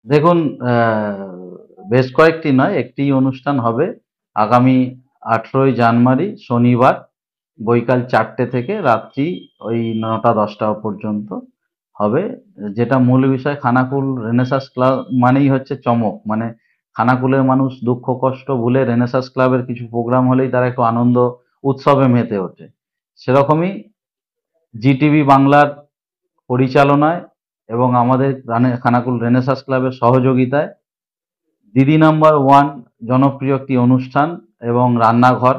দেখুন, বেশ কয়েকটি নয়, একটি অনুষ্ঠান হবে আগামী 18ই জানুয়ারি শনিবার বৈকাল 4টে থেকে রাত্রি ওই 9টা-10টা পর্যন্ত হবে। যেটা মূল বিষয়, খানাকুল রেনেসাঁস ক্লাব মানেই হচ্ছে চমক। মানে খানাকুলের মানুষ দুঃখ কষ্ট ভুলে রেনেসাঁস ক্লাবের কিছু প্রোগ্রাম হলেই তারা একটু আনন্দ উৎসবে মেতে ওঠে। সেরকমই জিটিভি বাংলার পরিচালনায় এবং আমাদের খানাকুল রেনেসাঁস ক্লাবের সহযোগিতায় দিদি নাম্বার ওয়ান জনপ্রিয় একটি অনুষ্ঠান এবং রান্নাঘর,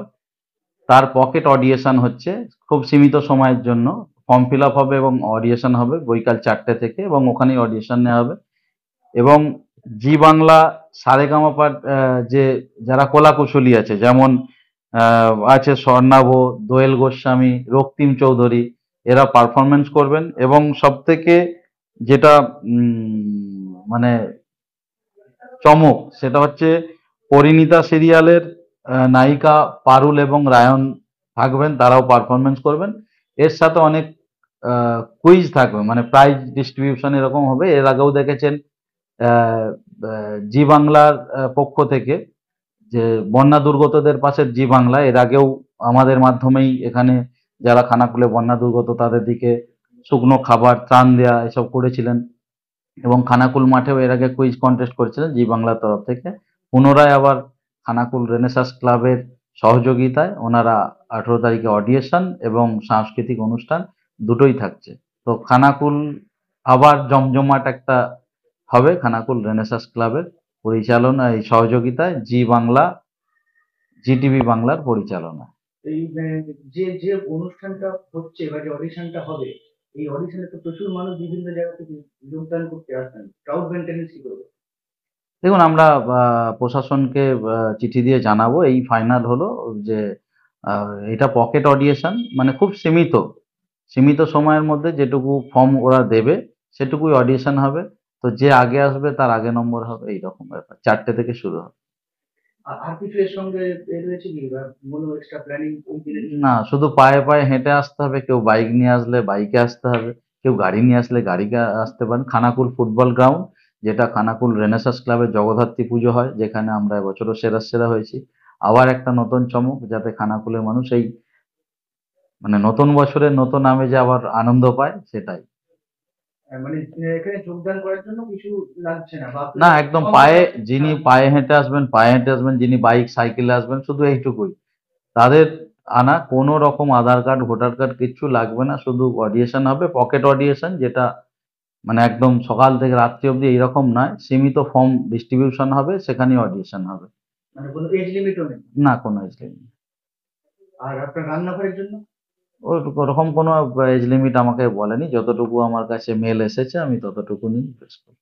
তার পকেট অডিয়েশন হচ্ছে খুব সীমিত সময়ের জন্য। ফর্ম ফিল আপ হবে এবং অডিয়েশন হবে বৈকাল 4টে থেকে, এবং ওখানেই অডিয়েশন নেওয়া হবে। এবং জি বাংলা সারেগামাপার যে যারা কলাকুশলী আছে, যেমন আছে স্বর্ণাভ, দোয়েল গোস্বামী, রক্তিম চৌধুরী, এরা পারফরমেন্স করবেন। এবং সব থেকে যেটা মানে চমক, সেটা হচ্ছে পরিণীতা সিরিয়ালের নায়িকা পারুল এবং রায়ন থাকবেন, তারাও পারফরমেন্স করবেন। এর সাথে অনেক কুইজ থাকবে, মানে প্রাইজ ডিস্ট্রিবিউশন এরকম হবে। এর আগেও দেখেছেন আহ, জি বাংলার পক্ষ থেকে যে বন্যা দুর্গতদের পাশে জি বাংলা, এর আগেও আমাদের মাধ্যমেই এখানে যারা খানাকুলে বন্যা দুর্গত তাদের দিকে শুকনো খাবার, ত্রাণ দেয়া এসব করেছিলেন। এবং খানাকুল মাঠেও এর আগে কুইজ কন্টেস্ট করেছিলেন জি বাংলার তরফ থেকে। পুনরায় আবার খানাকুল রেনেসাঁস ক্লাবের সহযোগিতায় ওনারা 18 তারিখে অডিয়েশন এবং সাংস্কৃতিক অনুষ্ঠান দুটোই থাকছে। তো খানাকুল আবার জমজমাট একটা হবে খানাকুল রেনেসাঁস ক্লাবের পরিচালনায়, সহযোগিতায় জি বাংলা, জিটিভি বাংলার পরিচালনা। এই যে যে অনুষ্ঠানটা হচ্ছে বা যে অডিশনটা হবে, এই অডিশনে তো প্রচুর মানুষ বিভিন্ন জায়গা থেকে যোগদান করতে আসেন, ক্রাউড মেনটেনেন্স কি করবে? দেখুন, আমরা প্রশাসনকে চিঠি দিয়ে জানাবো। এই ফাইনাল হলো যে এটা পকেট অডিয়েশন, মানে খুব সীমিত সীমিত সময়ের মধ্যে যেটুকু ফর্ম ওরা দেবে সেটুকুই অডিয়েশন হবে। তো যে আগে আসবে তার আগে নম্বর হবে, এইরকম ব্যাপার। 4টে থেকে শুরু হবে। আর কিছু এর সঙ্গে রয়েছে কি বা কোনো এক্সট্রা প্ল্যানিং ওই দিনের জন্য? না, শুধু পায়ে পায়ে হেঁটে আসতে হবে। কেউ বাইক নিয়ে আসলে বাইকে আসতে হবে, কেউ গাড়ি নিয়ে আসলে গাড়িতে আসতে পারেন। খানাকুল ফুটবল গ্রাউন্ড, যেটা খানাকুল রেনেসাঁস ক্লাবের জগদ্ধাত্রী পুজো হয়, যেখানে আমরা এবছরও সেরা সেরা হয়েছি। আবার একটা নতুন চমক, যাতে খানাকুলের মানুষ এই মানে নতুন বছরের নতুন আমেজে আবার আনন্দ পায়, সেটাই। মানে এখানে যোগদান করার জন্য কিছু লাগছে না বা না, আপনারা একদম ফর্ম ফিল পায়ে, আপ? যিনি পায়ে হেঁটে আসবেন পায়ে হেঁটে আসবেন, যিনি বাইক সাইকেলে আসবেন শুধু এইটুকুই। তাদের আনা কোনো রকম আধার কার্ড ভোটার কার্ড কিচ্ছু লাগবে না, শুধু অডিয়েশন হবে পকেট অডিয়েশন, যেটা মানে একদম সকাল থেকে রাত্রি অবধি এইরকম নয়, সীমিত ফর্ম ডিস্ট্রিবিউশন হবে, সেখানেই অডিয়েশন হবে। মানে কোনো এজ লিমিটও নেই? না, কোনো এজ লিমিট। আর আপনার রান্নাঘরের জন্য? ওরকম কোনো এজ লিমিট আমাকে বলেনি, যতটুকু আমার কাছে মেল এসেছে আমি ততটুকুনি জিজ্ঞেস করি।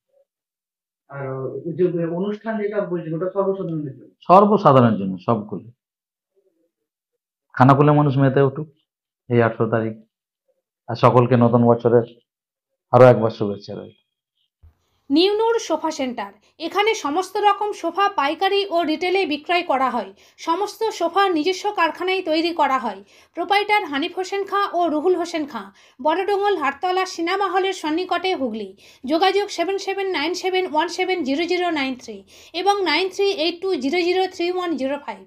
আর ওই যে অনুষ্ঠান যেটা বলছেন ওটা সর্বসাধারণের জন্য? সর্বসাধারণের জন্য সবগুলো। খানাকুলে মানুষ মেতে উঠুক এই 18 তারিখ। আর সকলকে নতুন বছরের আরো একবার শুভেচ্ছা রইল। নিউনুর সোফা সেন্টার, এখানে সমস্ত রকম সোফা পাইকারি ও রিটেলে বিক্রয় করা হয়। সমস্ত সোফা নিজস্ব কারখানায় তৈরি করা হয়। প্রোপাইটার হানিফ হোসেন খাঁ ও রুহুল হোসেন খাঁ, বড়ডোঙ্গল হাটতলা সিনেমা হলের সন্নিকটে, হুগলি। যোগাযোগ 7797170093 এবং 9382003105।